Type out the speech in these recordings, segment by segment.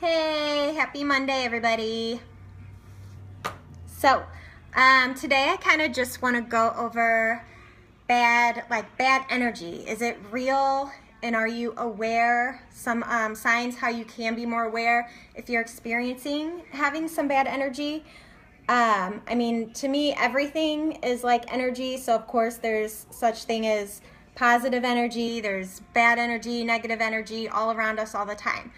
Hey, happy Monday, everybody. So, today I kind of just want to go over bad energy. Is it real? And are you aware? Some signs how you can be more aware if you're experiencing having some bad energy. I mean, to me, everything is like energy. So, of course, there's such thing as positive energy. There's bad energy, negative energy all around us all the time.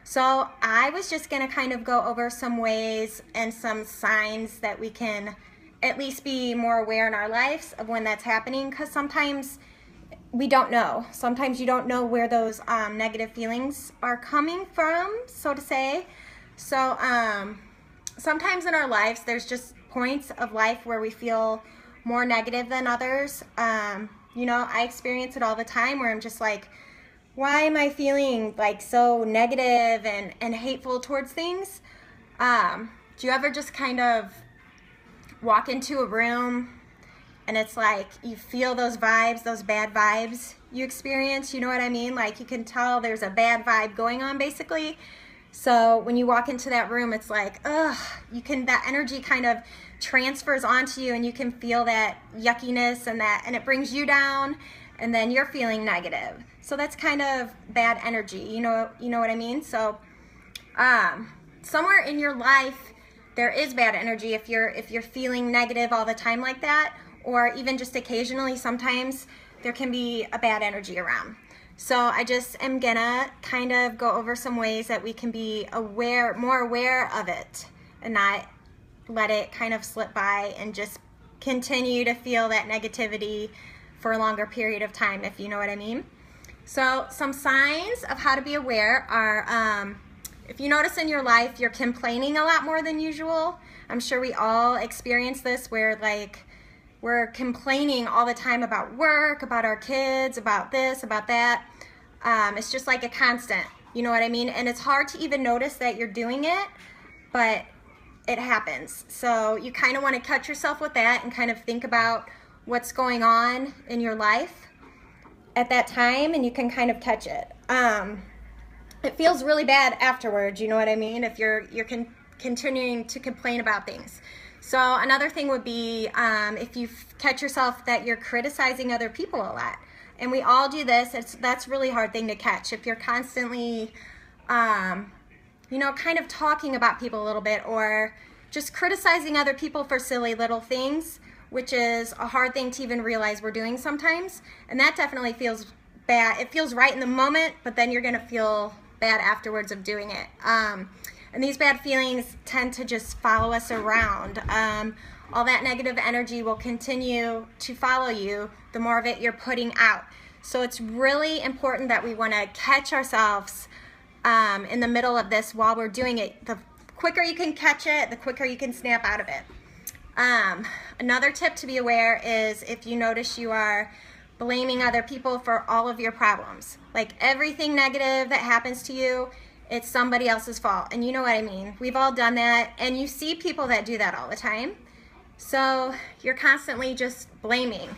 So I was just going to kind of go over some ways and some signs that we can at least be more aware in our lives of when that's happening, because sometimes we don't know. Sometimes you don't know where those negative feelings are coming from, so to say. So sometimes in our lives there's just points of life where we feel more negative than others. You know, I experience it all the time where I'm just like, why am I feeling like so negative and hateful towards things? Do you ever just kind of walk into a room and it's like you feel those vibes, those bad vibes you experience? You know what I mean? Like you can tell there's a bad vibe going on basically. So when you walk into that room, it's like, ugh, that energy kind of transfers onto you and you can feel that yuckiness and it brings you down. And then you're feeling negative. So that's kind of bad energy. You know what I mean? So somewhere in your life there is bad energy if you're feeling negative all the time like that, or even just occasionally sometimes there can be a bad energy around. So I just am gonna kind of go over some ways that we can be more aware of it and not let it kind of slip by and just continue to feel that negativity for a longer period of time, if you know what I mean. So some signs of how to be aware are, if you notice in your life you're complaining a lot more than usual. I'm sure we all experience this where like we're complaining all the time about work, about our kids, about this, about that. It's just like a constant, you know what I mean? And it's hard to even notice that you're doing it, but it happens. So you kind of want to catch yourself with that and kind of think about what's going on in your life at that time, and you can kind of catch it. It feels really bad afterwards, you know what I mean, if you're continuing to complain about things. So another thing would be if you catch yourself that you're criticizing other people a lot, and we all do this. That's a really hard thing to catch. If you're constantly you know, kind of talking about people a little bit, or just criticizing other people for silly little things, which is a hard thing to even realize we're doing sometimes. And that definitely feels bad. It feels right in the moment, but then you're going to feel bad afterwards of doing it. And these bad feelings tend to just follow us around. All that negative energy will continue to follow you the more of it you're putting out. So it's really important that we want to catch ourselves in the middle of this while we're doing it. The quicker you can catch it, the quicker you can snap out of it. Another tip to be aware is if you notice you are blaming other people for all of your problems. Like everything negative that happens to you, it's somebody else's fault. And you know what I mean. We've all done that, and you see people that do that all the time. So you're constantly just blaming.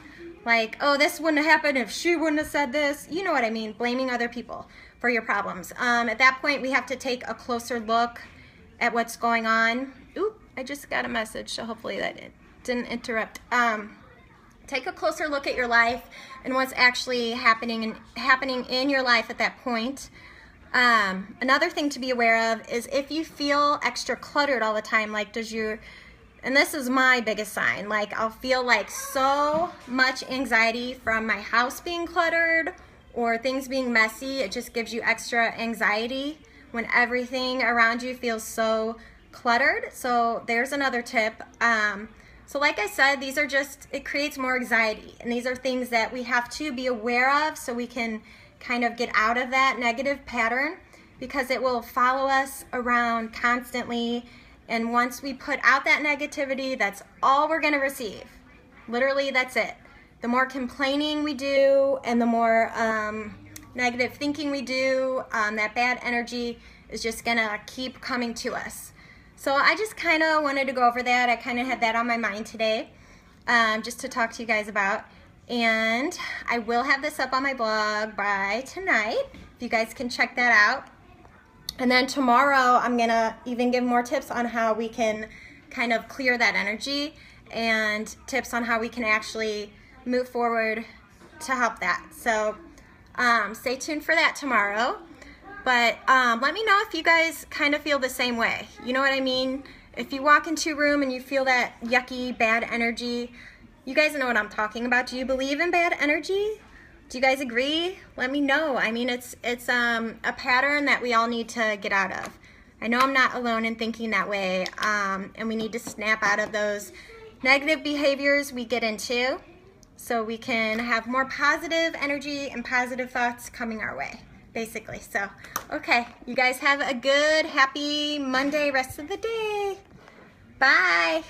Like, oh, this wouldn't have happened if she wouldn't have said this. You know what I mean, blaming other people for your problems. At that point, we have to take a closer look at what's going on. Oop, I just got a message, so hopefully that didn't interrupt. Take a closer look at your life and what's actually happening in your life at that point. Another thing to be aware of is if you feel extra cluttered all the time, like and this is my biggest sign, like I'll feel like so much anxiety from my house being cluttered or things being messy. It just gives you extra anxiety when everything around you feels so cluttered. So there's another tip. So like I said, it creates more anxiety, and these are things that we have to be aware of so we can kind of get out of that negative pattern, because it will follow us around constantly. And once we put out that negativity, that's all we're going to receive. Literally, that's it. The more complaining we do and the more negative thinking we do, that bad energy is just going to keep coming to us. So I just kind of wanted to go over that. I kind of had that on my mind today, just to talk to you guys about. And I will have this up on my blog by tonight, if you guys can check that out. And then tomorrow I'm gonna even give more tips on how we can kind of clear that energy and tips on how we can actually move forward to help that. So stay tuned for that tomorrow. But let me know if you guys kind of feel the same way. You know what I mean? If you walk into a room and you feel that yucky, bad energy, you guys know what I'm talking about. Do you believe in bad energy? Do you guys agree? Let me know. I mean, it's a pattern that we all need to get out of. I know I'm not alone in thinking that way, and we need to snap out of those negative behaviors we get into so we can have more positive energy and positive thoughts coming our way, basically. So, okay, you guys have a good, happy Monday rest of the day. Bye.